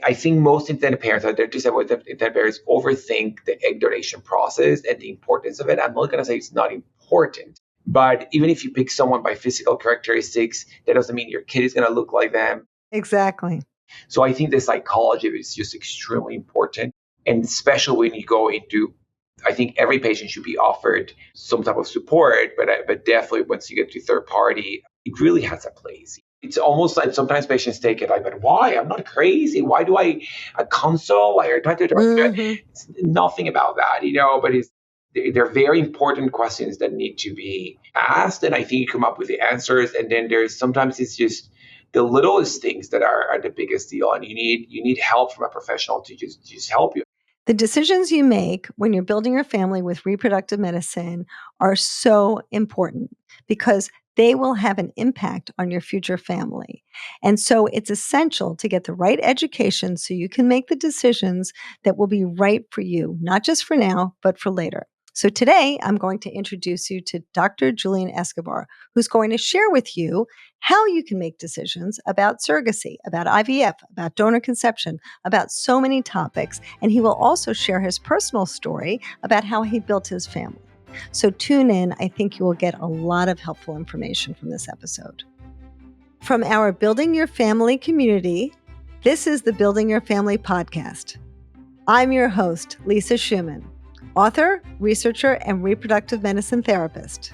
I think most intended parents, they're just about the intended parents, overthink the egg donation process and the importance of it. I'm not going to say it's not important, but even if you pick someone by physical characteristics, that doesn't mean your kid is going to look like them. Exactly. So I think the psychology is just extremely important. And especially when you go into, I think every patient should be offered some type of support, but definitely once you get to third party, it really has a place. It's almost like sometimes patients take it like, but why? I'm not crazy. Why do I a consult? Why are you trying to? It's nothing about that, but they're very important questions that need to be asked. And I think you come up with the answers. And then sometimes it's just the littlest things that are the biggest deal. And you need help from a professional to just help you. The decisions you make when you're building your family with reproductive medicine are so important because they will have an impact on your future family. And so it's essential to get the right education so you can make the decisions that will be right for you, not just for now, but for later. So today, I'm going to introduce you to Dr. Julian Escobar, who's going to share with you how you can make decisions about surrogacy, about IVF, about donor conception, about so many topics. And he will also share his personal story about how he built his family. So tune in. I think you will get a lot of helpful information from this episode. From our Building Your Family community, this is the Building Your Family podcast. I'm your host, Lisa Schuman, author, researcher, and reproductive medicine therapist.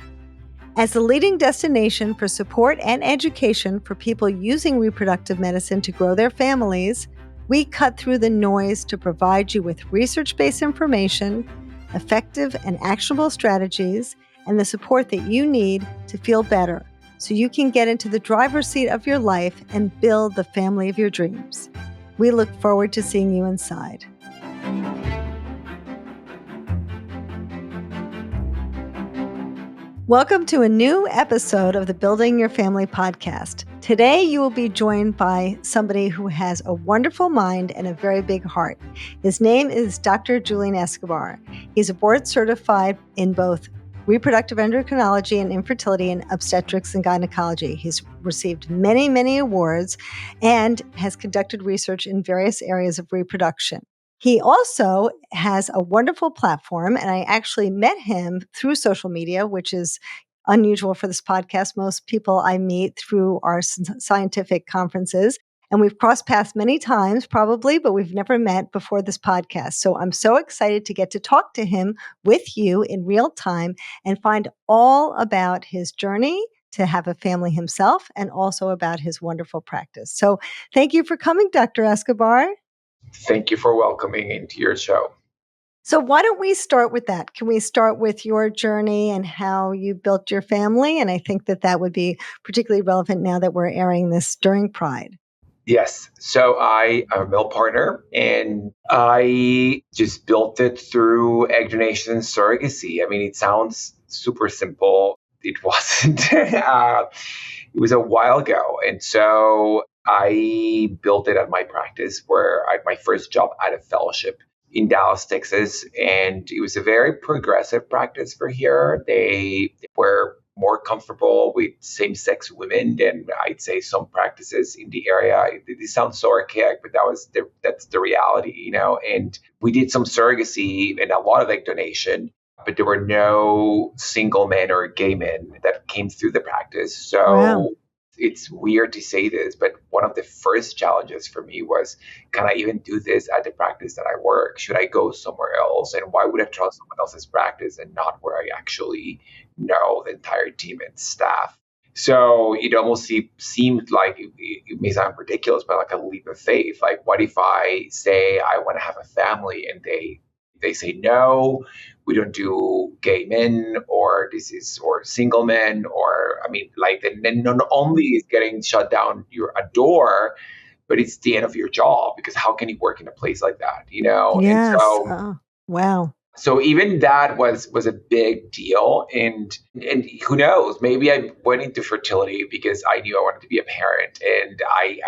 As the leading destination for support and education for people using reproductive medicine to grow their families, we cut through the noise to provide you with research-based information, effective and actionable strategies, and the support that you need to feel better so you can get into the driver's seat of your life and build the family of your dreams. We look forward to seeing you inside. Welcome to a new episode of the Building Your Family podcast. Today, you will be joined by somebody who has a wonderful mind and a very big heart. His name is Dr. Julian Escobar. He's a board certified in both reproductive endocrinology and infertility and obstetrics and gynecology. He's received many, many awards and has conducted research in various areas of reproduction. He also has a wonderful platform, and I actually met him through social media, which is unusual for this podcast. Most people I meet through our scientific conferences, and we've crossed paths many times probably, but we've never met before this podcast. So I'm so excited to get to talk to him with you in real time and find all about his journey to have a family himself and also about his wonderful practice. So thank you for coming, Dr. Escobar. Thank you for welcoming into your show. So why don't we start with that? Can we start with your journey and how you built your family? And I think that would be particularly relevant now that we're airing this during Pride. Yes. So I'm a male partner, and I just built it through egg donation and surrogacy. I mean, it sounds super simple. It wasn't. It was a while ago. And so I built it at my practice where I had my first job at a fellowship in Dallas, Texas. And it was a very progressive practice for here. They were more comfortable with same-sex women than I'd say some practices in the area. It sounds so archaic, but that's the reality, And we did some surrogacy and a lot of egg donation, but there were no single men or gay men that came through the practice. So wow. It's weird to say this, but one of the first challenges for me was, can I even do this at the practice that I work? Should I go somewhere else? And why would I trust someone else's practice and not where I actually know the entire team and staff? So it almost seemed like it may sound ridiculous, but like a leap of faith. Like, what if I say I want to have a family and they say, no, we don't do gay men or single men, then not only is getting shut down a door, but it's the end of your job, because how can you work in a place like that, Yes. And so, wow. So even that was a big deal. And who knows, maybe I went into fertility because I knew I wanted to be a parent, and I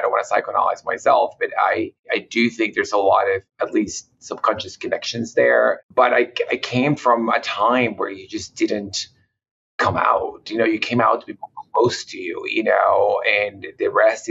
don't want to psychoanalyze myself, but I do think there's a lot of at least subconscious connections there. But I came from a time where you just didn't come out. You came out to people close to you, and the rest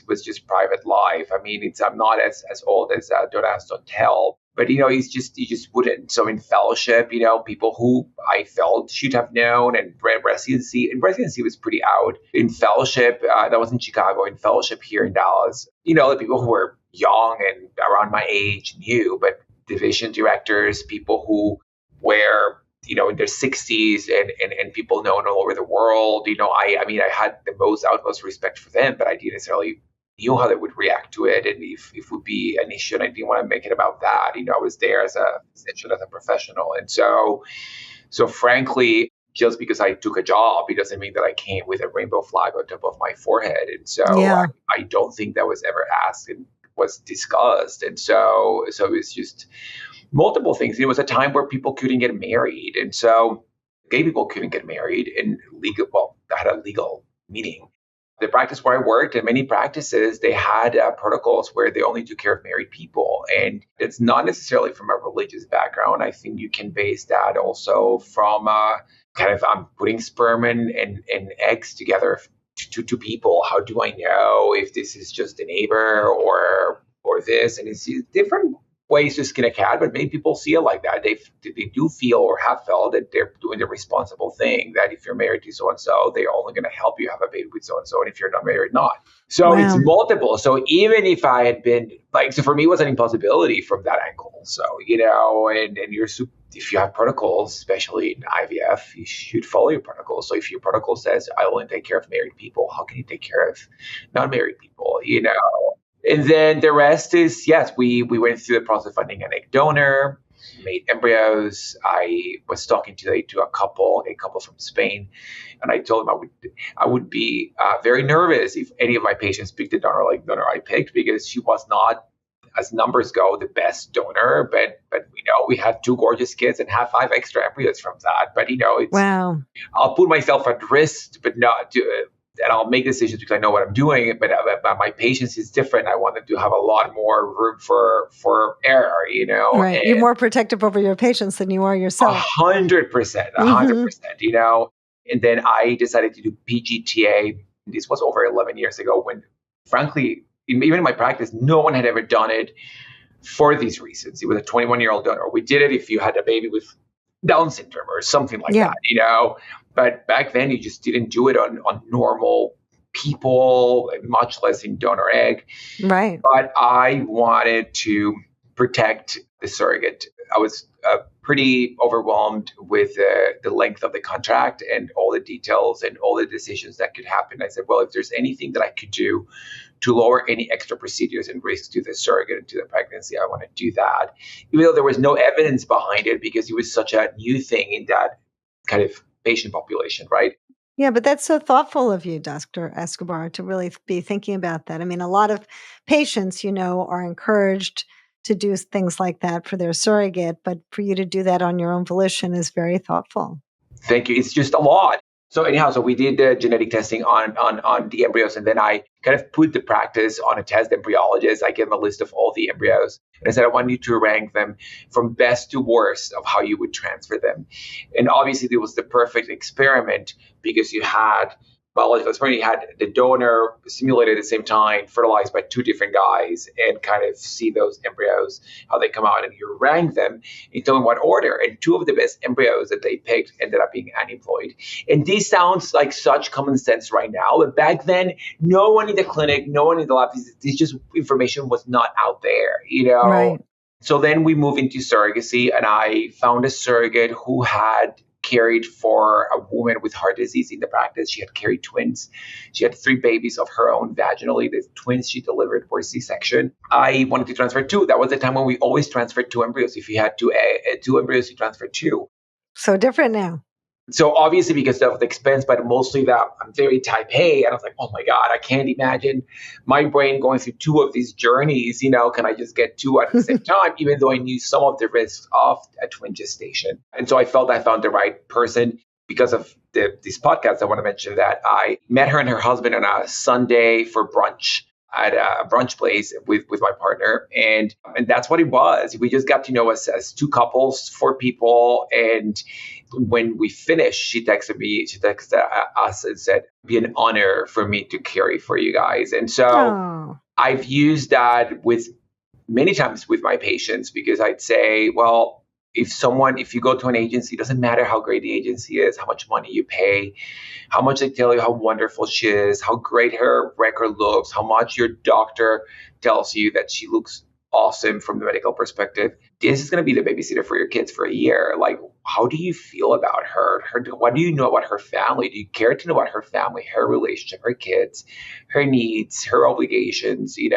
was just private life. I mean, I'm not as old as Don't Ask, Don't Tell, but you just wouldn't. So in fellowship, people who I felt should have known, and residency was pretty out. In fellowship, that was in Chicago. In fellowship here in Dallas, the people who were young and around my age knew, but division directors, people who were in their 60s and people known all over the world. I mean, I had the most utmost respect for them, but I didn't necessarily knew how they would react to it and if it would be an issue. And I didn't want to make it about that. I was there as a physician, as a professional. And so frankly, just because I took a job, it doesn't mean that I came with a rainbow flag on top of my forehead. And so Yeah. I don't think that was ever asked and was discussed. And so it was just multiple things. It was a time where people couldn't get married. And so gay people couldn't get married and that had a legal meaning. The practice where I worked and many practices, they had protocols where they only took care of married people. And it's not necessarily from a religious background. I think you can base that also from I'm putting sperm and eggs together to people. How do I know if this is just a neighbor or this? And it's different ways to skin a cat, but many people see it like that. They do feel or have felt that they're doing the responsible thing, that if you're married to so-and-so, they're only going to help you have a baby with so-and-so, and if you're not married, not. So It's multiple. So even if I had been so for me, it was an impossibility from that angle. So, and if you have protocols, especially in IVF, you should follow your protocol. So if your protocol says, I only take care of married people, how can you take care of non-married people, And then the rest is, yes, we went through the process of finding an egg donor, made embryos. I was talking today to a couple from Spain, and I told them I would be very nervous if any of my patients picked the donor I picked, because she was not, as numbers go, the best donor. But we had 2 gorgeous kids and have 5 extra embryos from that. But it's I'll put myself at risk, but not to it. And I'll make decisions because I know what I'm doing, but my patience is different. I want them to have a lot more room for error, Right. You're more protective over your patients than you are yourself. 100%, 100%, And then I decided to do PGTA. This was over 11 years ago when, frankly, even in my practice, no one had ever done it for these reasons. It was a 21-year-old donor. We did it if you had a baby with Down syndrome or something like that, But back then, you just didn't do it on normal people, much less in donor egg. Right. But I wanted to protect the surrogate. I was pretty overwhelmed with the length of the contract and all the details and all the decisions that could happen. I said, well, if there's anything that I could do to lower any extra procedures and risks to the surrogate and to the pregnancy, I want to do that. Even though there was no evidence behind it, because it was such a new thing in that kind of patient population, right? Yeah, but that's so thoughtful of you, Dr. Escobar, to really be thinking about that. I mean, a lot of patients, are encouraged to do things like that for their surrogate, but for you to do that on your own volition is very thoughtful. Thank you. It's just a lot. So anyhow, we did the genetic testing on the embryos, and then I kind of put the practice on a test embryologist. I gave him a list of all the embryos, and I said, I want you to rank them from best to worst of how you would transfer them. And obviously, it was the perfect experiment because you had biological sperm, you had the donor simulated at the same time, fertilized by 2 different guys, and kind of see those embryos, how they come out, and you rank them and tell them what order. And 2 of the best embryos that they picked ended up being aneuploid. And this sounds like such common sense right now, but back then, no one in the clinic, no one in the lab, this just information was not out there, Right. So then we moved into surrogacy, and I found a surrogate who had cared for a woman with heart disease in the practice. She had carried twins. She had 3 babies of her own vaginally. The twins she delivered were C-section. I wanted to transfer 2. That was the time when we always transferred 2 embryos. If you had 2 embryos, you transferred 2. So different now. So obviously because of the expense, but mostly that I'm very type A. And I was like, oh my God, I can't imagine my brain going through 2 of these journeys. Can I just get 2 at the same time, even though I knew some of the risks of a twin gestation? And so I felt I found the right person because of this podcast. I want to mention that I met her and her husband on a Sunday for brunch. at a brunch place with my partner, and that's what it was. We just got to know us as two couples, four people, and when we finished, she texted us and said, "Be an honor for me to carry for you guys." And so Oh, I've used that with many times with my patients, because I'd say, well, if you go to an agency, it doesn't matter how great the agency is, how much money you pay, how much they tell you how wonderful she is, how great her record looks, how much your doctor tells you that she looks awesome from the medical perspective. This is going to be the babysitter for your kids for a year. Like, how do you feel about her? What do you know about her family? Do you care to know about her family, her relationship, her kids, her needs, her obligations? And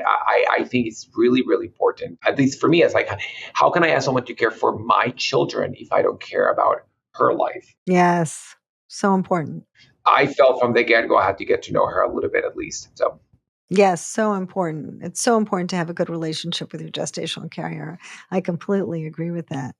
I think it's really, really important. At least for me, it's like, how can I ask someone to care for my children if I don't care about her life? yes. So important. I felt from the get go I had to get to know her a little bit at least. So Yes, so important. It's so important to have a good relationship with your gestational carrier. I completely agree with that.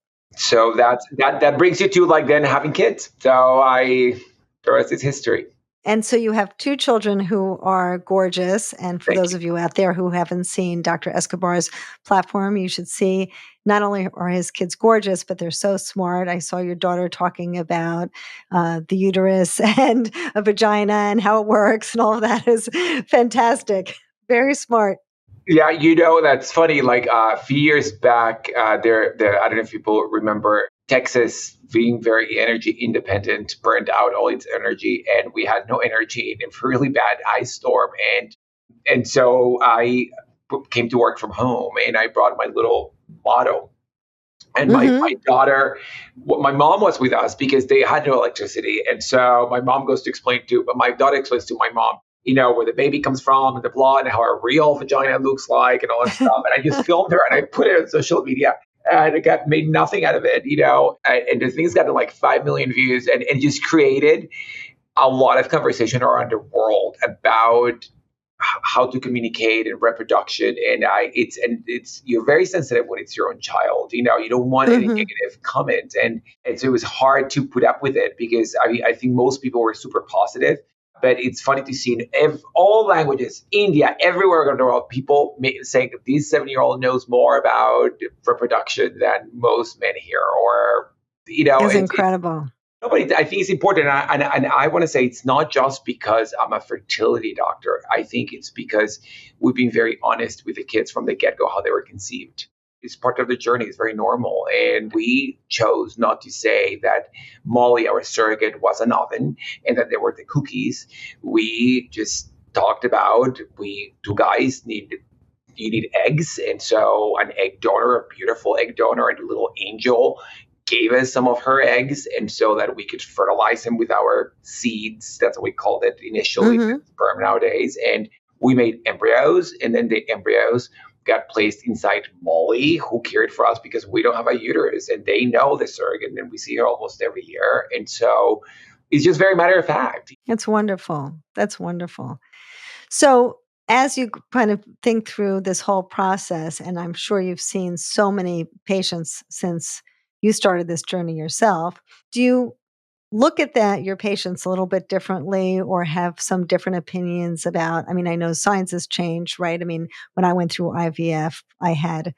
that brings you to like then having kids. The rest is history. And so you have 2 children who are gorgeous, and for Thank those you. of you out there who haven't seen Dr. Escobar's platform, you should see not only are his kids gorgeous, but they're so smart. I saw your daughter talking about, the uterus and a vagina and how it works, and all of that is fantastic. Very smart. Yeah, that's funny. Like a few years back, there. I don't know if people remember Texas being very energy independent, burned out all its energy, and we had no energy in a really bad ice storm. And so I came to work from home, and I brought my little bottle. And my Mhm. daughter, my mom was with us because they had no electricity. And so my mom goes to explain to, but my daughter explains to my mom, where the baby comes from and the blood and how a real vagina looks like and all that stuff. And I just filmed her and I put it on social media. And it got made nothing out of it. And the thing's got like 5 million views and just created a lot of conversation around the world about how to communicate and reproduction. And it's you're very sensitive when it's your own child. You don't want any Mhm. negative comment, and so it was hard to put up with it because I think most people were super positive. But it's funny to see in all languages, India, everywhere around the world, people saying that this 7-year-old knows more about reproduction than most men here, or It's it's incredible. no, but I think it's important. And I want to say it's not just because I'm a fertility doctor. I think it's because we've been very honest with the kids from the get go, how they were conceived. It's part of the journey. It's very normal. And we chose not to say that Molly, our surrogate, was an oven and that they were the cookies. We just talked about two guys you need eggs. And so an egg donor, a beautiful egg donor, and a little angel gave us some of her eggs, and so that we could fertilize them with our seeds. That's what we called it initially, Mhm. sperm nowadays. And we made embryos, and then the embryos got placed inside Molly, who cared for us because we don't have a uterus, and they know the surrogate, and we see her almost every year. And so it's just very matter of fact. It's wonderful. That's wonderful. So, as you kind of think through this whole process, and I'm sure you've seen so many patients since you started this journey yourself, do you look at that, your patients, a little bit differently or have some different opinions about? I mean, I know science has changed, right? I mean, when I went through IVF, I had,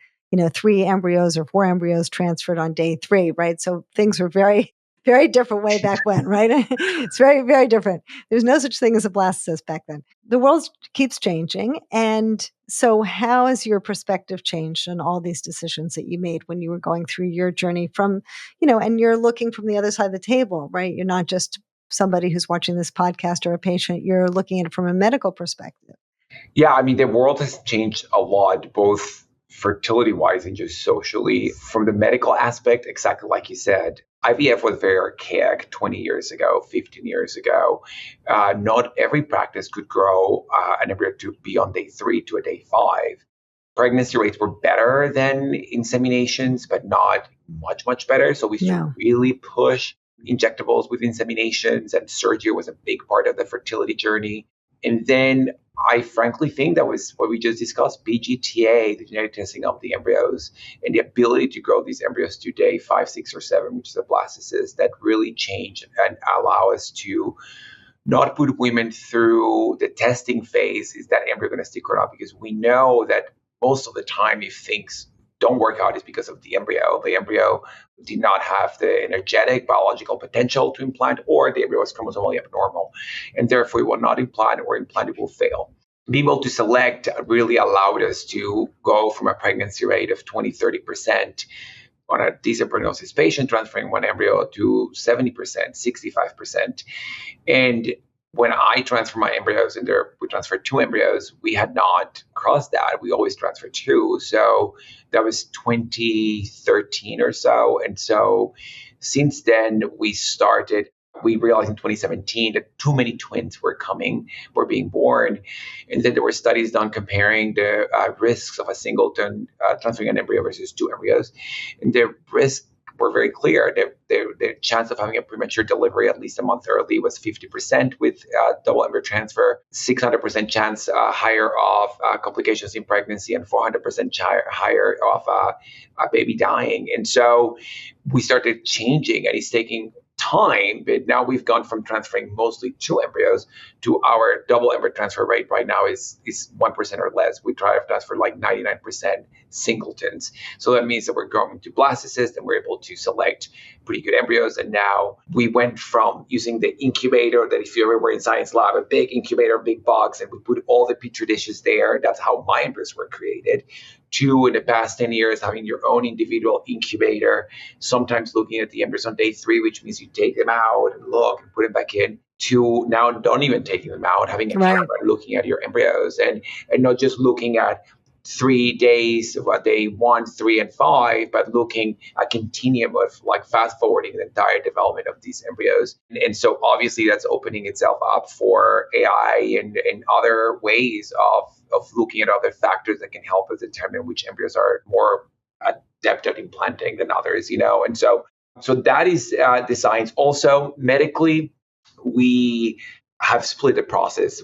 3 embryos or 4 embryos transferred on day 3, right? So things were very, very different way back when, right? It's very, very different. There's no such thing as a blastocyst back then. The world keeps changing. And so, how has your perspective changed on all these decisions that you made when you were going through your journey from, and you're looking from the other side of the table, right? You're not just somebody who's watching this podcast or a patient, you're looking at it from a medical perspective. Yeah, I mean, the world has changed a lot, both fertility wise and just socially. From the medical aspect, exactly like you said, IVF was very archaic 20 years ago, 15 years ago. Not every practice could grow an embryo to be on day 3 to a day 5. Pregnancy rates were better than inseminations, but not much, much better. So we should No. really push injectables with inseminations, and surgery was a big part of the fertility journey. And then I frankly think that was what we just discussed, PGTA, the genetic testing of the embryos, and the ability to grow these embryos to day 5, 6, or 7, which is a blastocyst, that really changed and allow us to not put women through the testing phase, is that embryo going to stick or not? Because we know that most of the time, if things don't work out, is because of the embryo. The embryo did not have the energetic biological potential to implant, or the embryo was chromosomally abnormal, and therefore it will not implant, or implant will fail. Being able to select really allowed us to go from a pregnancy rate of 20-30% on a decent prognosis patient transferring one embryo to 70%, 65%. And when I transfer my embryos, and we transferred 2 embryos, we had not crossed that. We always transferred 2. So that was 2013 or so. And so since then, we realized in 2017 that too many twins were being born. And then there were studies done comparing the risks of a singleton transferring an embryo versus 2 embryos. And the risks were very clear. The chance of having a premature delivery at least a month early was 50% with double embryo transfer, 600% chance higher of complications in pregnancy, and 400% higher of a baby dying. And so we started changing, and it's taking time, but now we've gone from transferring mostly 2 embryos to our double embryo transfer rate right now is 1% or less. We try to transfer like 99% singletons. So that means that we're going to blastocyst and we're able to select pretty good embryos. And now we went from using the incubator that, if you ever were in science lab, a big incubator, big box, and we put all the petri dishes there. That's how my embryos were created. To, in the past 10 years, having your own individual incubator, sometimes looking at the embryos on day 3, which means you take them out and look and put them back in, to now don't even taking them out, having a camera looking at your embryos, and not just looking at 3 days, day 1, 3, and 5, but looking a continuum of like fast forwarding the entire development of these embryos. And so obviously that's opening itself up for AI and other ways of looking at other factors that can help us determine which embryos are more adept at implanting than others, And so that is the science. Also, medically, we have split the process.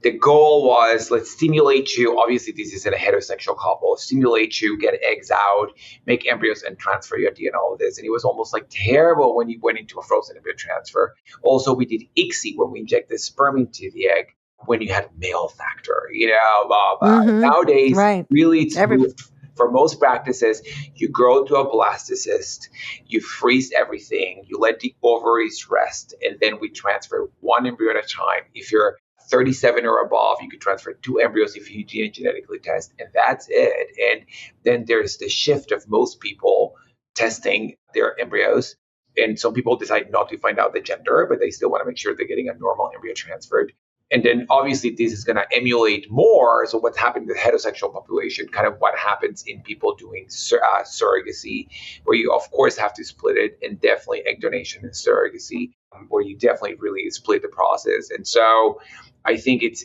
The goal was, let's stimulate you. Obviously, this is in a heterosexual couple. Stimulate you, get eggs out, make embryos, and transfer your DNA, all of this. And it was almost like terrible when you went into a frozen embryo transfer. Also, we did ICSI, when we inject the sperm into the egg, when you had male factor. Nowadays, really, it's moved. For most practices, you grow to a blastocyst, you freeze everything, you let the ovaries rest, and then we transfer 1 embryo at a time. If you're 37 or above, you could transfer 2 embryos if you genetically test, and that's it. And then there's the shift of most people testing their embryos. And some people decide not to find out the gender, but they still want to make sure they're getting a normal embryo transferred. And then obviously this is going to emulate more. So what's happened in the heterosexual population, kind of what happens in people doing surrogacy, where you of course have to split it, and definitely egg donation and surrogacy, where you definitely really split the process. And so I think it's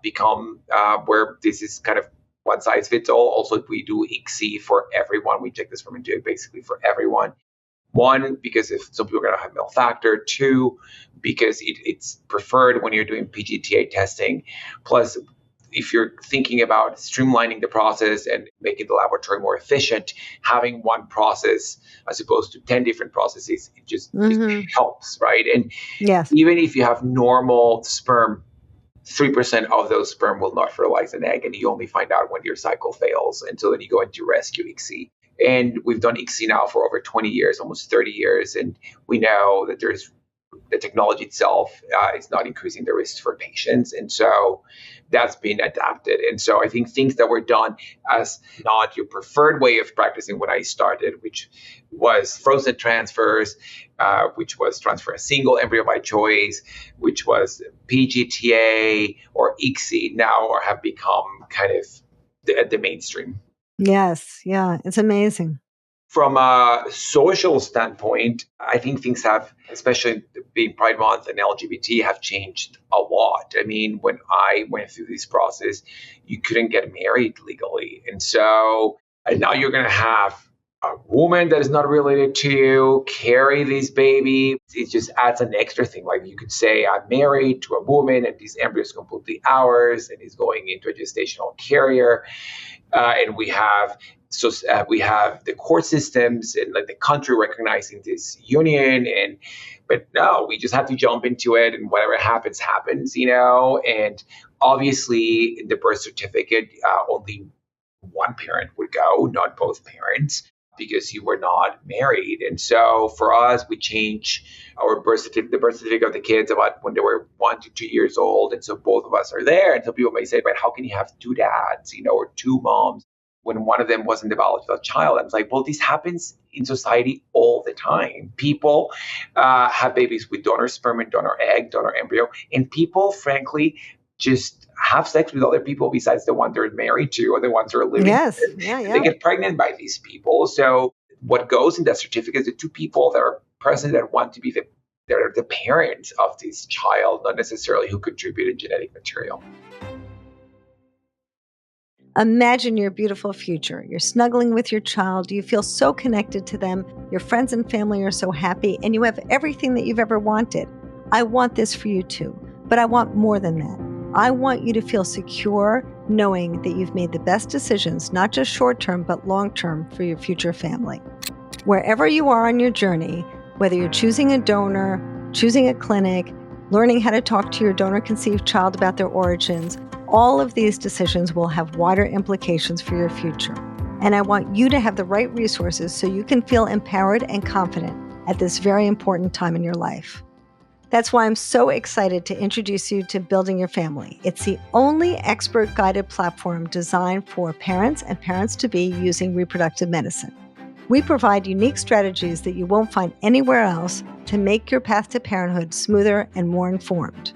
become where this is kind of one size fits all. Also, we do ICSI for everyone. We check this from into basically for everyone. 1, because if some people are going to have male factor. 2, because it's preferred when you're doing PGTA testing. Plus, if you're thinking about streamlining the process and making the laboratory more efficient, having one process as opposed to 10 different processes, it just helps, right? And even if you have normal sperm, 3% of those sperm will not fertilize an egg, and you only find out when your cycle fails. And so then you go into rescue ICSI. And we've done ICSI now for over 20 years, almost 30 years. And we know that the technology itself is not increasing the risk for patients. And so that's been adapted. And so I think things that were done as not your preferred way of practicing when I started, which was frozen transfers, which was transfer a single embryo by choice, which was PGTA or ICSI, now have become kind of the mainstream. Yes. Yeah. It's amazing. From a social standpoint, I think things have, especially being Pride Month and LGBT, have changed a lot. I mean, when I went through this process, you couldn't get married legally. And now you're going to have a woman that is not related to you carry this baby. It just adds an extra thing. Like you could say, I'm married to a woman and this embryo is completely ours and is going into a gestational carrier. And we have So we have the court systems and like the country recognizing this union, but no, we just have to jump into it, and whatever happens, happens, And obviously, in the birth certificate, only one parent would go, not both parents, because you were not married. And so for us, we changed our the birth certificate of the kids about when they were 1 to 2 years old. And so both of us are there. And some people may say, but how can you have two dads, or two moms when one of them wasn't the biological child? I was like, well, this happens in society all the time. People have babies with donor sperm and donor egg, donor embryo, and people, frankly, just have sex with other people besides the one they're married to or the ones they're living Yes. with. Yeah. And they get pregnant by these people. So what goes in that certificate is the two people that are present that want to be they're the parents of this child, not necessarily who contributed genetic material. Imagine your beautiful future. You're snuggling with your child. You feel so connected to them. Your friends and family are so happy, and you have everything that you've ever wanted. I want this for you too, but I want more than that. I want you to feel secure knowing that you've made the best decisions, not just short-term, but long-term for your future family. Wherever you are on your journey, whether you're choosing a donor, choosing a clinic, learning how to talk to your donor-conceived child about their origins, all of these decisions will have wider implications for your future. And I want you to have the right resources so you can feel empowered and confident at this very important time in your life. That's why I'm so excited to introduce you to Building Your Family. It's the only expert-guided platform designed for parents and parents-to-be using reproductive medicine. We provide unique strategies that you won't find anywhere else to make your path to parenthood smoother and more informed.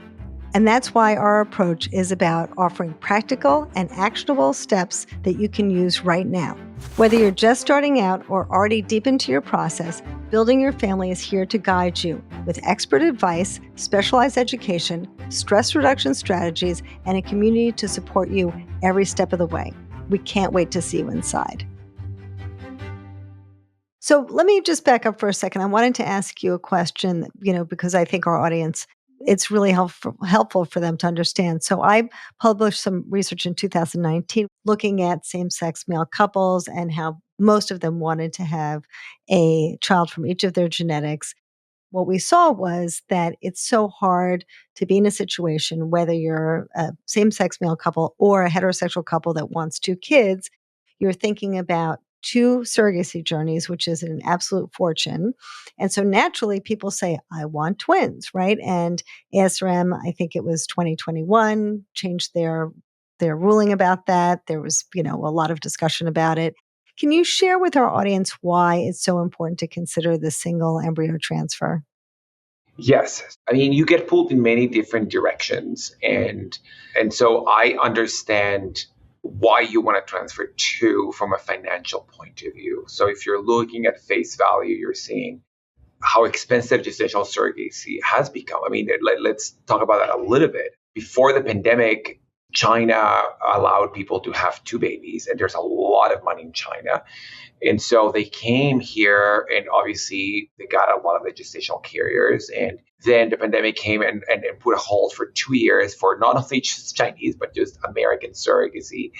And that's why our approach is about offering practical and actionable steps that you can use right now. Whether you're just starting out or already deep into your process, Building Your Family is here to guide you with expert advice, specialized education, stress reduction strategies, and a community to support you every step of the way. We can't wait to see you inside. So let me just back up for a second. I wanted to ask you a question, because I think our audience, it's really helpful for them to understand. So I published some research in 2019 looking at same-sex male couples and how most of them wanted to have a child from each of their genetics. What we saw was that it's so hard to be in a situation, whether you're a same-sex male couple or a heterosexual couple that wants two kids, you're thinking about two surrogacy journeys, which is an absolute fortune. And so naturally people say, I want twins, right? And ASRM, I think it was 2021, changed their ruling about that. There was, a lot of discussion about it. Can you share with our audience why it's so important to consider the single embryo transfer? Yes. I mean, you get pulled in many different directions. And so I understand why you want to transfer two from a financial point of view. So if you're looking at face value, you're seeing how expensive gestational surrogacy has become. I mean, let's talk about that a little bit. Before the pandemic, China allowed people to have two babies, and there's a lot of money in China. And so they came here, and obviously they got a lot of the gestational carriers. And then the pandemic came and put a hold for 2 years for not only just Chinese, but just American surrogacy.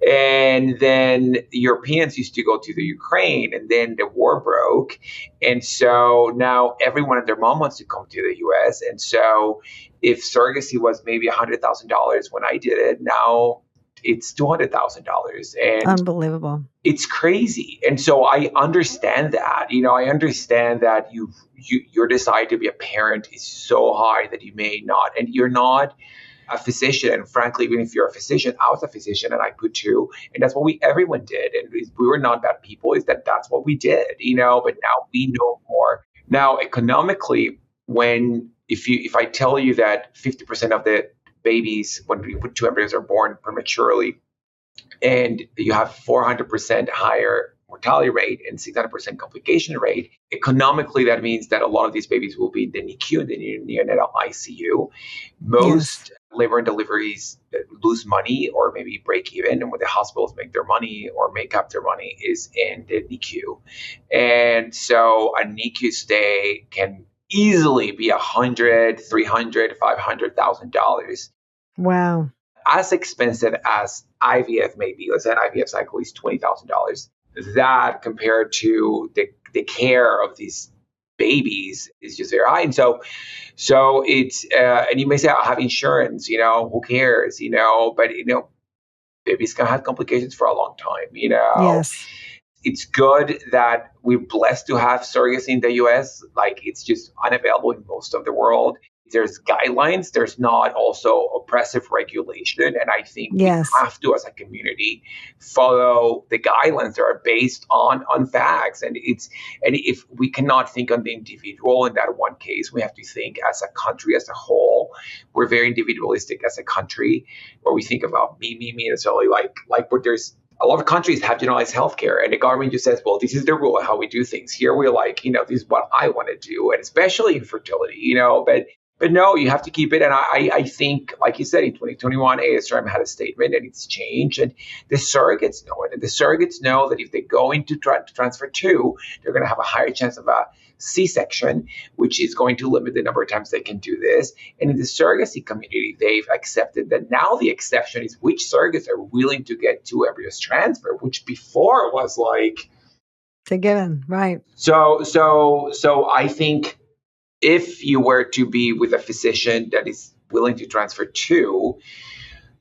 And then the Europeans used to go to the Ukraine, and then the war broke. And so now everyone and their mom wants to come to the US. And so if surrogacy was maybe $100,000 when I did it, now it's $200,000. And Unbelievable. it's crazy. And so I understand that. I understand that your desire to be a parent is so high that you may not, and you're not a physician. And frankly, even if you're a physician, I was a physician and I could too. And that's what everyone did. And we were not bad people. That's what we did, but now we know more. Now, economically, if I tell you that 50% of the babies, when we put two embryos, are born prematurely, and you have 400% higher mortality rate and 600% complication rate, economically, that means that a lot of these babies will be in the NICU, the neonatal ICU. Most labor and deliveries lose money or maybe break even, and when the hospitals make their money or make up their money is in the NICU. And so a NICU stay can easily be $100,000, $300,000, $500,000. Wow. as expensive as IVF may be. Let's say an IVF cycle is $20,000. That compared to the care of these babies is just very high. And so it's, and you may say, I have insurance, who cares, but, babies can have complications for a long time. Yes. It's good that we're blessed to have surrogacy in the US. Like, it's just unavailable in most of the world. There's guidelines. There's not also oppressive regulation. And I think we Yes. have to, as a community, follow the guidelines that are based on facts. And if we cannot think on the individual in that one case, we have to think as a country as a whole. We're very individualistic as a country, where we think about me, necessarily like where there's a lot of countries have generalized healthcare, and the government just says, well, this is the rule of how we do things. Here we're like, this is what I want to do, and especially in fertility, but no, you have to keep it. And I think, like you said, in 2021, ASRM had a statement, and it's changed. And the surrogates know it. And the surrogates know that if they go into transfer 2, they're going to have a higher chance of a C-section, which is going to limit the number of times they can do this. And in the surrogacy community, they've accepted that now the exception is which surrogates are willing to get 2 embryos transfer, which before was like... It's a given, right. So I think if you were to be with a physician that is willing to transfer 2,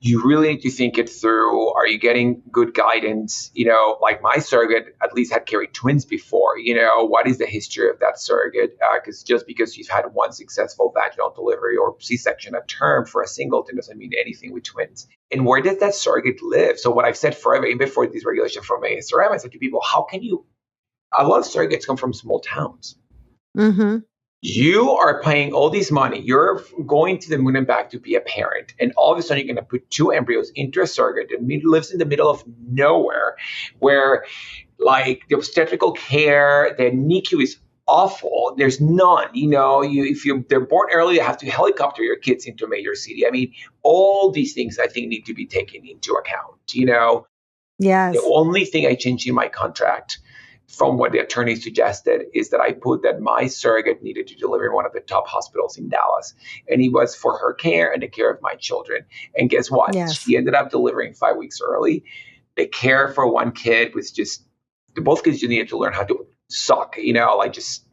you really need to think it through. Are you getting good guidance? Like my surrogate at least had carried twins before. What is the history of that surrogate? Because just because you've had one successful vaginal delivery or C-section at term for a singleton doesn't mean anything with twins. And where did that surrogate live? So what I've said forever, even before this regulation from ASRM, I said to people, how can you... A lot of surrogates come from small towns. Mm-hmm. You are paying all this money. You're going to the moon and back to be a parent. And all of a sudden, you're going to put 2 embryos into a surrogate that lives in the middle of nowhere, where like the obstetrical care, the NICU is awful. There's none. If they're born early, you have to helicopter your kids into a major city. I mean, all these things I think need to be taken into account. Yes. The only thing I changed in my contract from what the attorney suggested is that I put that my surrogate needed to deliver in one of the top hospitals in Dallas. And it was for her care and the care of my children. And guess what? Yes. She ended up delivering 5 weeks early. The care for one kid was just, both kids just needed to learn how to suck, like just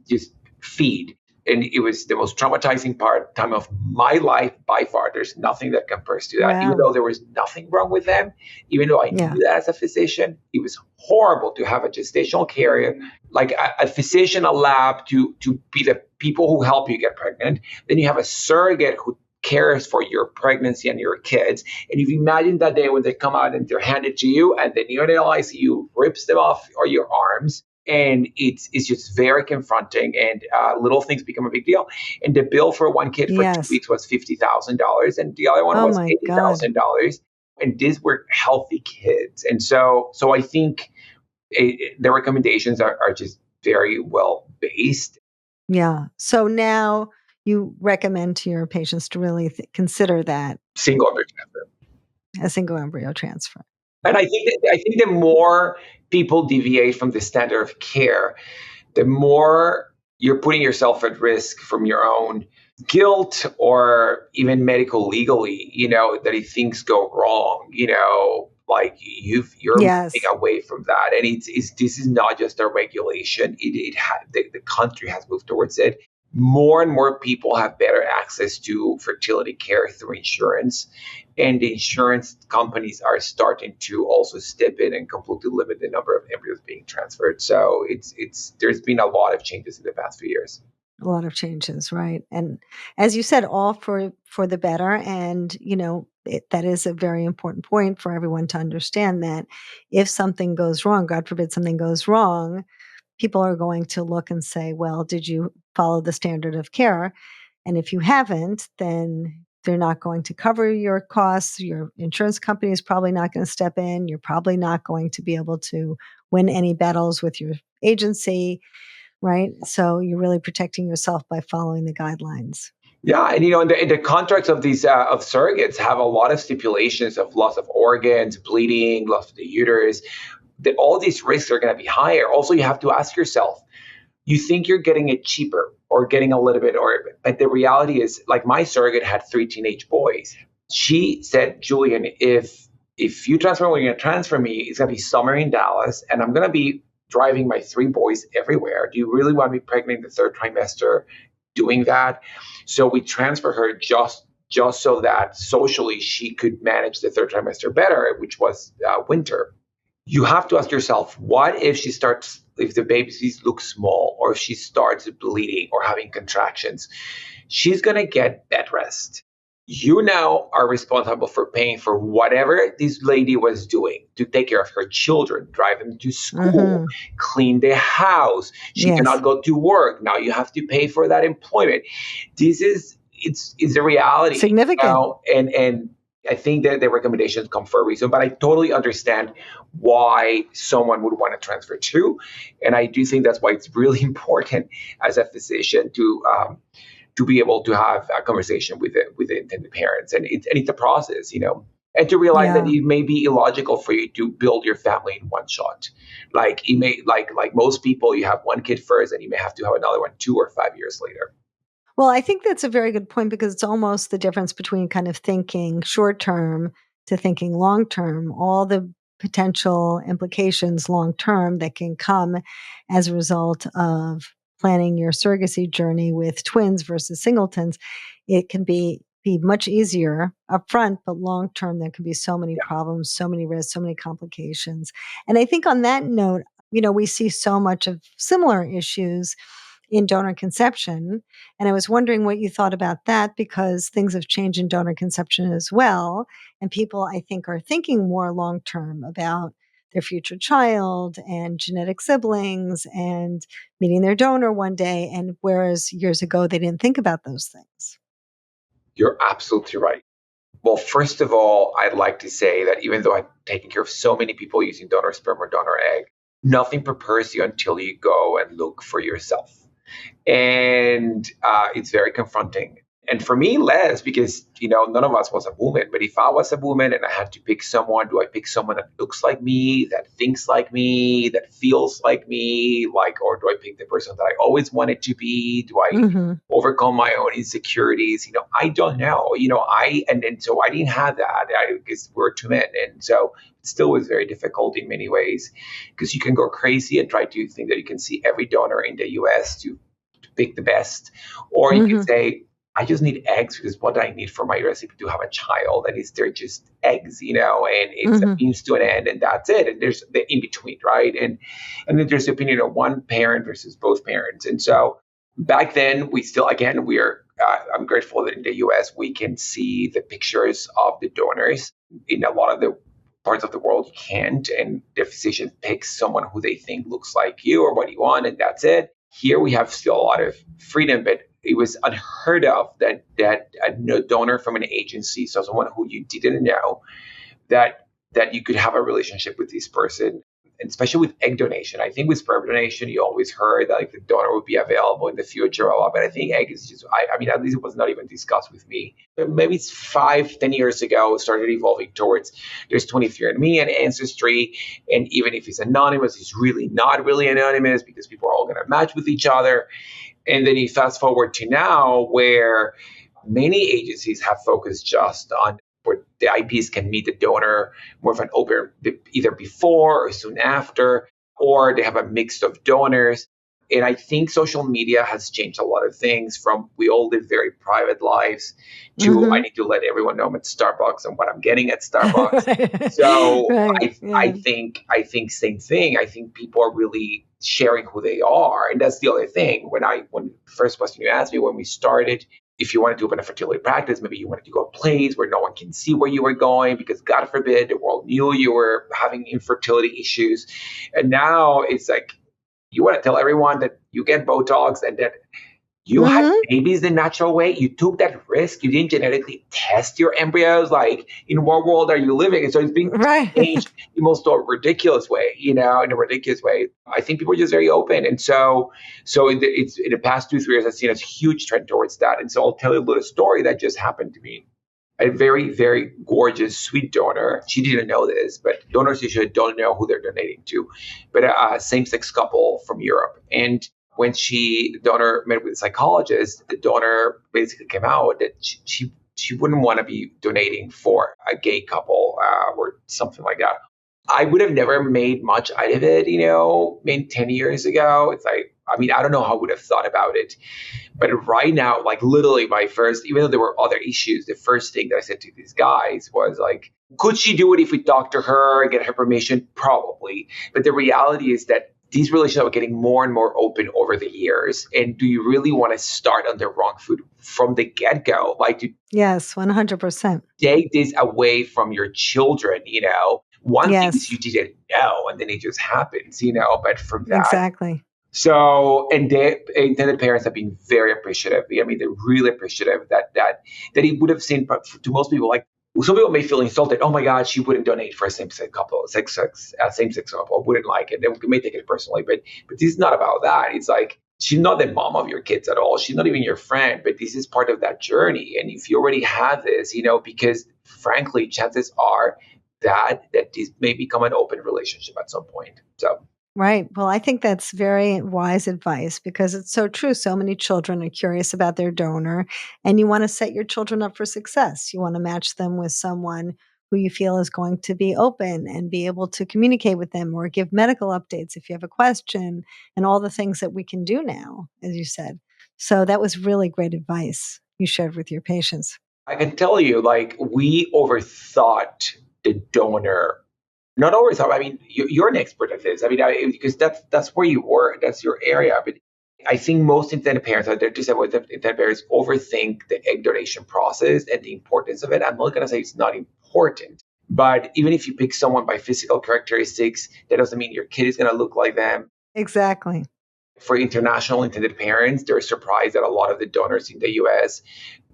feed. And it was the most traumatizing time of my life by far. There's nothing that compares to that. Wow. Even though there was nothing wrong with them, even though I knew that as a physician, it was horrible to have a gestational carrier, like a physician, a lab to be the people who help you get pregnant. Then you have a surrogate who cares for your pregnancy and your kids. And if you imagine that day when they come out and they're handed to you and the neonatal ICU rips them off or your arms, and it's just very confronting, and little things become a big deal. And the bill for one kid for 2 weeks was $50,000, and the other one was $80,000. And these were healthy kids. And so I think the recommendations are just very well based. Yeah. So now you recommend to your patients to really consider that single embryo transfer. A single embryo transfer. And I think the more people deviate from the standard of care, the more you're putting yourself at risk from your own guilt or even medical legally, that if things go wrong, like you're moving away from that. And this is not just a regulation. The country has moved towards it. More and more people have better access to fertility care through insurance. And the insurance companies are starting to also step in and completely limit the number of embryos being transferred. So there's been a lot of changes in the past few years. A lot of changes, right? And as you said, all for the better. And, that is a very important point for everyone to understand, that if something goes wrong, God forbid something goes wrong, people are going to look and say, well, did you follow the standard of care? And if you haven't, then they're not going to cover your costs. Your insurance company is probably not going to step in. You're probably not going to be able to win any battles with your agency, right? So you're really protecting yourself by following the guidelines. Yeah, and the contracts of these of surrogates have a lot of stipulations of loss of organs, bleeding, loss of the uterus. That all these risks are going to be higher. Also, you have to ask yourself, you think you're getting it cheaper or getting a little bit, but the reality is, like my surrogate had 3 teenage boys. She said, Julian, if you transfer when you're going to transfer me, it's going to be summer in Dallas, and I'm going to be driving my 3 boys everywhere. Do you really want to be pregnant in the third trimester doing that? So we transfer her just so that socially she could manage the third trimester better, which was winter. You have to ask yourself, what if the baby looks small, or if she starts bleeding or having contractions? She's going to get bed rest. You now are responsible for paying for whatever this lady was doing to take care of her children, drive them to school, Mm-hmm. clean the house. She Yes. cannot go to work. Now you have to pay for that employment. It's a reality. Significant. And I think that the recommendations come for a reason, but I totally understand why someone would want to transfer too. And I do think that's why it's really important as a physician to be able to have a conversation with the intended parents, and it's a process, and to realize that Yeah. it may be illogical for you to build your family in one shot. Like it may, like most people, you have one kid first, and you may have to have another one 2 or 5 years later. Well, I think that's a very good point because it's almost the difference between kind of thinking short term to thinking long term, all the potential implications long term that can come as a result of planning your surrogacy journey with twins versus singletons. It can be much easier upfront, but long term, there can be so many Yeah. problems, so many risks, so many complications. And I think on that note, we see so much of similar issues in donor conception. And I was wondering what you thought about that because things have changed in donor conception as well. And people, I think, are thinking more long term about their future child and genetic siblings and meeting their donor one day. And whereas years ago, they didn't think about those things. You're absolutely right. Well, first of all, I'd like to say that even though I've taken care of so many people using donor sperm or donor egg, nothing prepares you until you go and look for yourself. And it's very confronting. And for me, less because none of us was a woman. But if I was a woman and I had to pick someone, do I pick someone that looks like me, that thinks like me, that feels like me, or do I pick the person that I always wanted to be? Do I Mm-hmm. overcome my own insecurities? I don't know. And so I didn't have that. Because we're 2 men, and so it still was very difficult in many ways because you can go crazy and try to think that you can see every donor in the U.S. to pick the best. Or you could Mm-hmm. say, I just need eggs because what I need for my recipe to have a child, and they're just eggs, and it's a Mm-hmm. means to an end, and that's it. And there's the in between, right? And then there's the opinion of one parent versus both parents. And so back then, we still, again, I'm grateful that in the US, we can see the pictures of the donors. In a lot of the parts of the world, you can't. And the physician picks someone who they think looks like you or what you want, and that's it. Here we have still a lot of freedom, but it was unheard of that a donor from an agency, so someone who you didn't know, that you could have a relationship with this person, and especially with egg donation. I think with sperm donation, you always heard that the donor would be available in the future, but I think egg is just, I mean, at least it was not even discussed with me. Maybe it's 5, 10 years ago, it started evolving towards there's 23andMe and Ancestry, and even if it's anonymous, it's really not really anonymous because people are all going to match with each other. And then you fast forward to now where many agencies have focused just on where the IPs can meet the donor more of an open, either before or soon after, or they have a mix of donors. And I think social media has changed a lot of things from we all live very private lives to I Mm-hmm. need to let everyone know I'm at Starbucks and what I'm getting at Starbucks. So Right. I Yeah. think same thing. I think people are really sharing who they are, and that's the other thing. When the first question you asked me when we started, if you wanted to open a fertility practice, maybe you wanted to go a place where no one can see where you were going because God forbid the world knew you were having infertility issues, and now it's like you want to tell everyone that you get Botox and that you had Mm-hmm. babies the natural way. You took that risk. You didn't genetically test your embryos. Like, in what world are you living? And so it's being Right. changed in most ridiculous way, in a ridiculous way. I think people are just very open. And so in the past 2, 3 years, I've seen a huge trend towards that. And so I'll tell you a little story that just happened to me. A very, very gorgeous, sweet donor. She didn't know this, but donors usually don't know who they're donating to. But a same-sex couple from Europe. And when the donor met with a psychologist, the donor basically came out that she she wouldn't want to be donating for a gay couple or something like that. I would have never made much out of it, maybe 10 years ago. It's like, I mean, I don't know how I would have thought about it. But right now, like literally my first, even though there were other issues, the first thing that I said to these guys was like, could she do it if we talk to her and get her permission? Probably. But the reality is that these relationships are getting more and more open over the years. And do you really want to start on the wrong foot from the get-go? Like to Yes, 100%. take this away from your children, One thing is Yes, you didn't know and then it just happens, but from that. exactly. So, and the intended parents have been very appreciative. I mean, they're really appreciative that he would have seen. But to most people, like some people may feel insulted. Oh my God, she wouldn't donate for a same-sex couple, same-sex couple. Wouldn't like it. They may take it personally, but this is not about that. It's like she's not the mom of your kids at all. She's not even your friend. But this is part of that journey. And if you already have this, because frankly, chances are that this may become an open relationship at some point. So. Right. Well, I think that's very wise advice because it's so true. So many children are curious about their donor, and you want to set your children up for success. You want to match them with someone who you feel is going to be open and be able to communicate with them or give medical updates if you have a question and all the things that we can do now, as you said. So that was really great advice you shared with your patients. I can tell you, like, we overthought the donor. Not overthought. I mean, you're an expert at this. I mean, because that's where you work. That's your area. But I think most intended parents, they're just about intended parents, overthink the egg donation process and the importance of it. I'm not going to say it's not important. But even if you pick someone by physical characteristics, that doesn't mean your kid is going to look like them. Exactly. For international intended parents, they're surprised that a lot of the donors in the US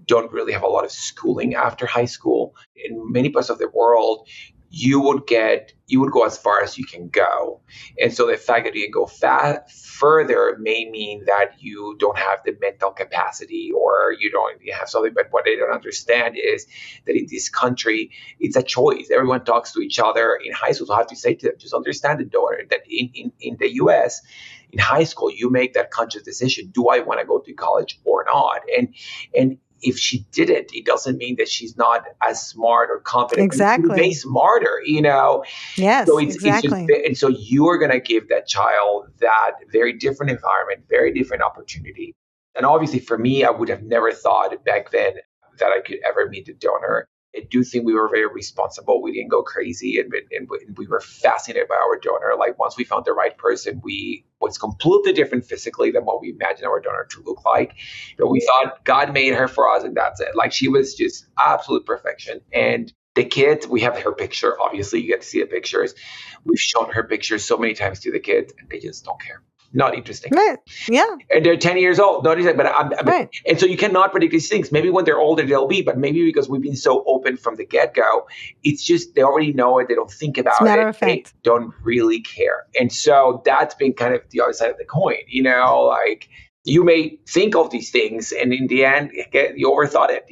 don't really have a lot of schooling after high school. In many parts of the world, you would go as far as you can go. And so the fact that you can go further may mean that you don't have the mental capacity or you don't have something. But what they don't understand is that in this country, it's a choice. Everyone talks to each other in high school. So I have to say to them, just understand the donor that in the US, in high school, you make that conscious decision. Do I want to go to college or not? And if she did it, it doesn't mean that she's not as smart or competent. Exactly. Way smarter, Yes, So it's exactly. just, and so you are going to give that child that very different environment, very different opportunity. And obviously, for me, I would have never thought back then that I could ever meet a donor. I do think we were very responsible. We didn't go crazy, and we were fascinated by our donor. Like once we found the right person, we was completely different physically than what we imagined our donor to look like. But we thought God made her for us, and that's it. Like she was just absolute perfection. And the kids, we have her picture. Obviously, you get to see the pictures. We've shown her pictures so many times to the kids, and they just don't care. Not interesting. Right. Yeah. And they're 10 years old. Not interesting, Right. And so you cannot predict these things. Maybe when they're older, they'll be, but maybe because we've been so open from the get-go, it's just, they already know it. They don't think about it. Matter of fact. They don't really care. And so that's been kind of the other side of the coin, like you may think of these things and in the end, you overthought it.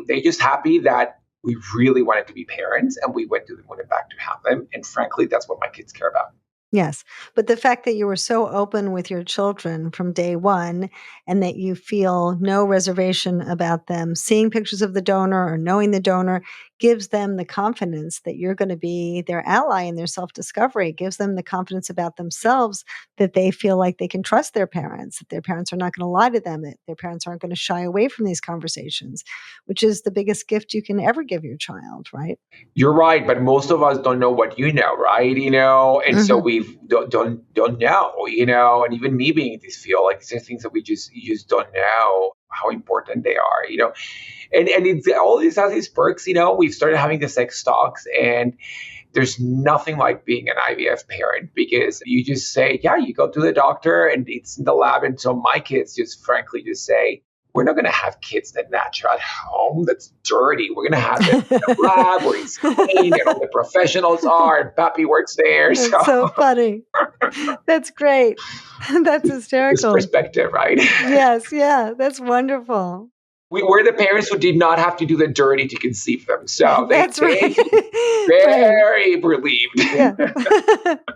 They're just happy that we really wanted to be parents and we went back to have them. And frankly, that's what my kids care about. Yes. But the fact that you were so open with your children from day one and that you feel no reservation about them seeing pictures of the donor or knowing the donor gives them the confidence that you're going to be their ally in their self-discovery. It gives them the confidence about themselves that they feel like they can trust their parents, that their parents are not going to lie to them, that their parents aren't going to shy away from these conversations, which is the biggest gift you can ever give your child, right? You're right, but most of us don't know what you know, right? And so we don't know, and even me being in this field, like these are things that you just don't know how important they are, and it's all this has these perks, we've started having the sex talks, and there's nothing like being an IVF parent because you just say, yeah, you go to the doctor and it's in the lab, and so my kids just frankly just say, we're not going to have kids that natural at home. That's dirty. We're going to have them in the lab where it's clean and all the professionals are and Pappy works there. That's so funny. That's great. That's hysterical. This perspective, right? Yes. Yeah. That's wonderful. We're the parents who did not have to do the dirty to conceive them. So That's they right. should be Right. very relieved. Yeah.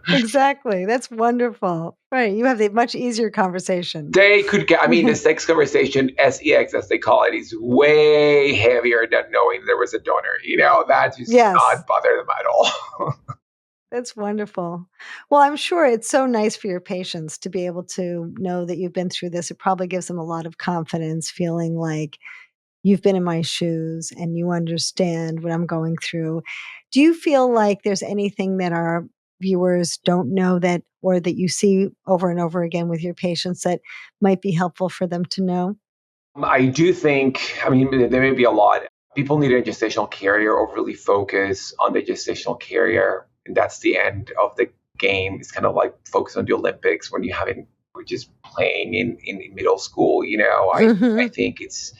Exactly. That's wonderful. Right. You have the much easier conversation. They could get, I mean, the sex conversation, sex as they call it, is way heavier than knowing there was a donor. That just Yes. not bother them at all. That's wonderful. Well, I'm sure it's so nice for your patients to be able to know that you've been through this. It probably gives them a lot of confidence, feeling like you've been in my shoes and you understand what I'm going through. Do you feel like there's anything that our viewers don't know that, or that you see over and over again with your patients, that might be helpful for them to know? I do think, I mean, there may be a lot. People need a gestational carrier or really focus on the gestational carrier. And that's the end of the game. It's kind of like focus on the Olympics when you haven't, we're just playing in middle school. I Mhm. think it's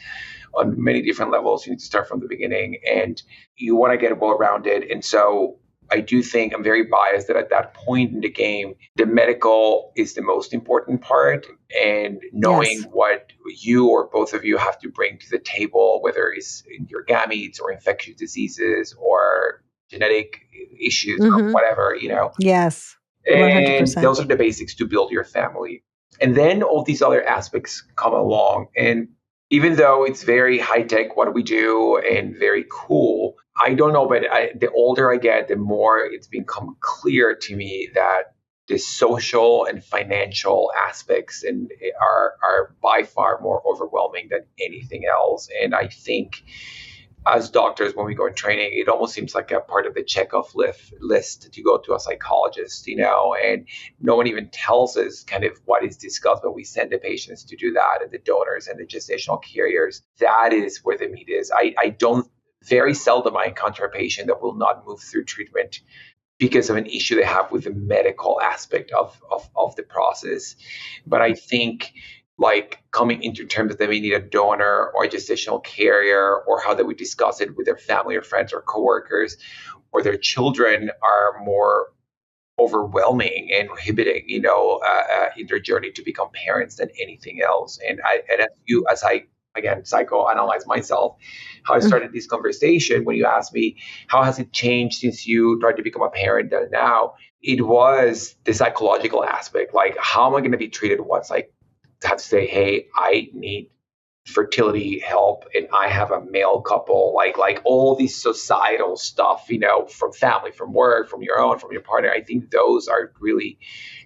on many different levels. You need to start from the beginning and you want to get well rounded. And so I do think I'm very biased that at that point in the game, the medical is the most important part, and knowing Yes. what you or both of you have to bring to the table, whether it's in your gametes or infectious diseases or genetic issues or Mhm. whatever. Yes. And 100%. those are the basics to build your family. And then all these other aspects come along. And even though it's very high tech what we do and very cool, I don't know, but the older I get, the more it's become clear to me that the social and financial aspects are by far more overwhelming than anything else. And I think as doctors, when we go in training, it almost seems like a part of the checkoff list to go to a psychologist, and no one even tells us kind of what is discussed, but we send the patients to do that, and the donors and the gestational carriers. That is where the meat is. I don't, very seldom I encounter a patient that will not move through treatment because of an issue they have with the medical aspect of the process. But I think like coming into terms that they need a donor or a gestational carrier, or how they would discuss it with their family or friends or coworkers or their children, are more overwhelming and prohibiting, in their journey to become parents than anything else. As I again psychoanalyze myself, how I Mm. started this conversation when you asked me how has it changed since you tried to become a parent and now, it was the psychological aspect. Like, how am I going to be treated once I have to say, hey, I need fertility help and I have a male couple, like all these societal stuff, from family, from work, from your own, from your partner. I think those are really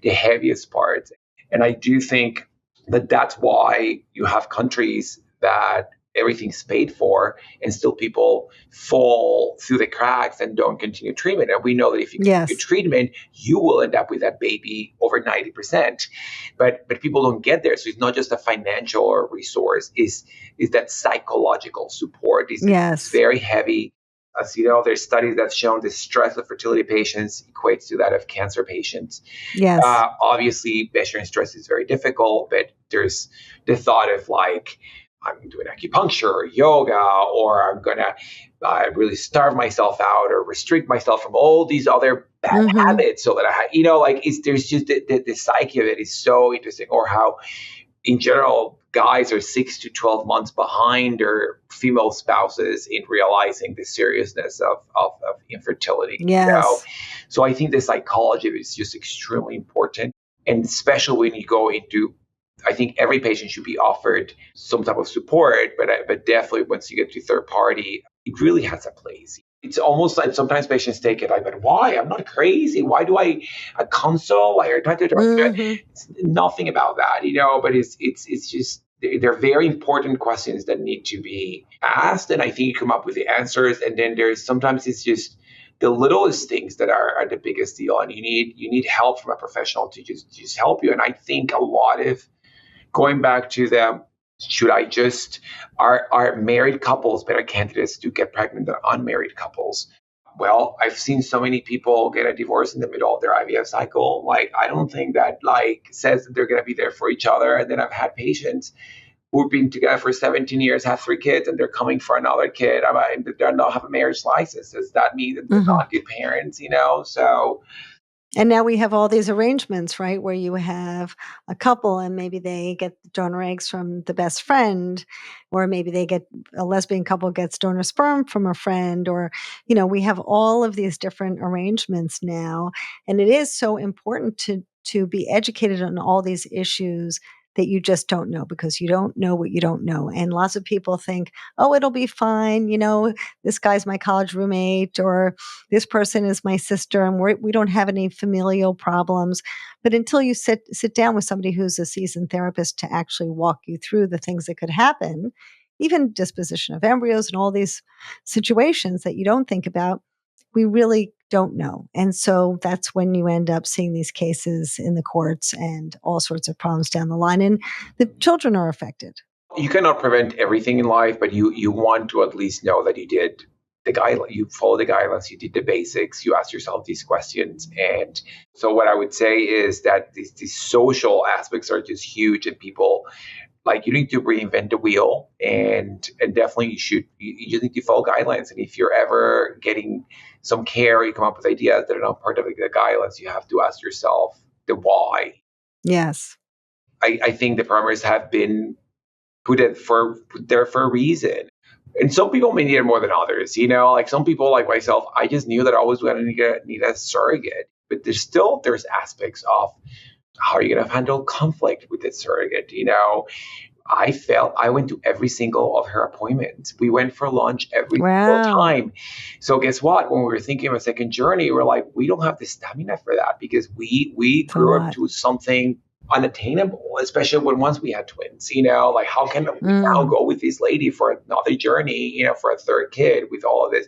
the heaviest parts. And I do think that that's why you have countries that everything's paid for and still people fall through the cracks and don't continue treatment. And we know that if you continue Yes. treatment, you will end up with that baby over 90%. But people don't get there. So it's not just a financial or resource, is that psychological support is Yes. very heavy. As you know, there's studies that have shown the stress of fertility patients equates to that of cancer patients. Yes. Obviously, measuring stress is very difficult, but there's the thought of like, I'm doing acupuncture or yoga, or I'm going to really starve myself out or restrict myself from all these other bad Mhm. habits so that like, there's just the psyche of it is so interesting. Or how, in general, guys are 6 to 12 months behind their female spouses in realizing the seriousness of infertility. Yes. So I think the psychology of it is just extremely important. And especially when you go into, I think every patient should be offered some type of support, but definitely once you get to third party, it really has a place. It's almost like sometimes patients take it like, but why? I'm not crazy. Why do I a console? Why are you trying to Mhm. It's nothing about that. But it's just they're very important questions that need to be asked, and I think you come up with the answers. And then there's sometimes it's just the littlest things that are the biggest deal, and you need help from a professional to just help you. And I think a lot of going back to them, should I just are married couples better candidates to get pregnant than unmarried couples? Well, I've seen so many people get a divorce in the middle of their IVF cycle. Like, I don't think that like says that they're going to be there for each other. And then I've had patients who've been together for 17 years, have 3 kids, and they're coming for another kid. They don't have a marriage license. Does that mean that they're Mhm. not good parents? So And now we have all these arrangements, right, where you have a couple and maybe they get donor eggs from the best friend, or maybe a lesbian couple gets donor sperm from a friend, or, we have all of these different arrangements now. And it is so important to be educated on all these issues that you just don't know, because you don't know what you don't know. And lots of people think, oh, it'll be fine. This guy's my college roommate, or this person is my sister, and we don't have any familial problems. But until you sit down with somebody who's a seasoned therapist to actually walk you through the things that could happen, even disposition of embryos and all these situations that you don't think about, we really don't know. And so that's when you end up seeing these cases in the courts and all sorts of problems down the line. And the children are affected. You cannot prevent everything in life, but you want to at least know that you did the guideline, you follow the guidelines, you did the basics, you ask yourself these questions. And so what I would say is that these social aspects are just huge, and people, like, you need to reinvent the wheel, and definitely you just need to follow guidelines. And if you're ever getting some care, you come up with ideas that are not part of the guidelines, you have to ask yourself the why. Yes. I think the parameters have been put there for a reason. And some people may need it more than others. Like some people like myself, I just knew that I was going to need a surrogate. But there's aspects of how are you going to handle conflict with the surrogate. I went to every single of her appointments. We went for lunch every single Wow. time. So guess what? When we were thinking of a second journey, we're like, we don't have the stamina for that, because we grew up to something unattainable, especially once we had twins. Like, how can we now go with this lady for another journey, for a third kid with all of this?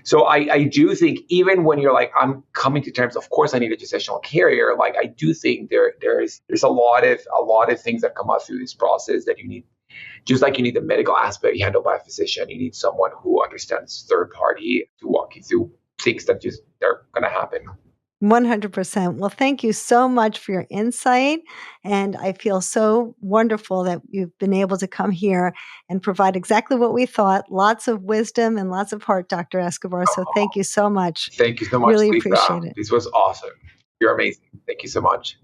So I do think, even when you're like, I'm coming to terms, of course I need a gestational carrier, like, I do think there's a lot of things that come up through this process that you need. Just like you need the medical aspect handled by a physician, you need someone who understands third party to walk you through things that they're going to happen. 100%. Well, thank you so much for your insight. And I feel so wonderful that you've been able to come here and provide exactly what we thought. Lots of wisdom and lots of heart, Dr. Escobar. So thank you so much. Thank you so much, Really Lisa. appreciate it. This was awesome. You're amazing. Thank you so much.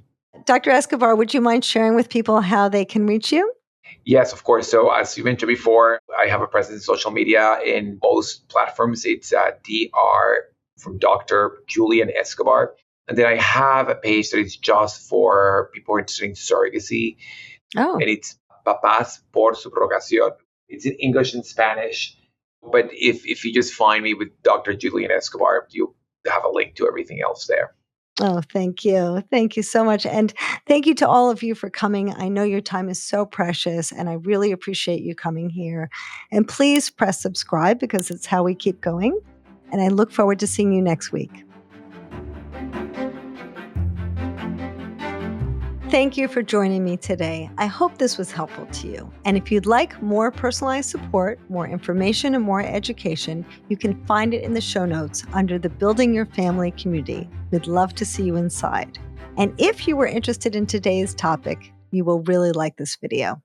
Dr. Escobar, would you mind sharing with people how they can reach you? Yes, of course. So as you mentioned before, I have a presence in social media in most platforms. It's Dr. from Dr. Julian Escobar. And then I have a page that is just for people who are interested in surrogacy. Oh. And it's Papás por Subrogación. It's in English and Spanish. But if you just find me with Dr. Julian Escobar, you have a link to everything else there. Oh, thank you. Thank you so much. And thank you to all of you for coming. I know your time is so precious, and I really appreciate you coming here. And please press subscribe, because it's how we keep going. And I look forward to seeing you next week. Thank you for joining me today. I hope this was helpful to you. And if you'd like more personalized support, more information, and more education, you can find it in the show notes under the Building Your Family community. We'd love to see you inside. And if you were interested in today's topic, you will really like this video.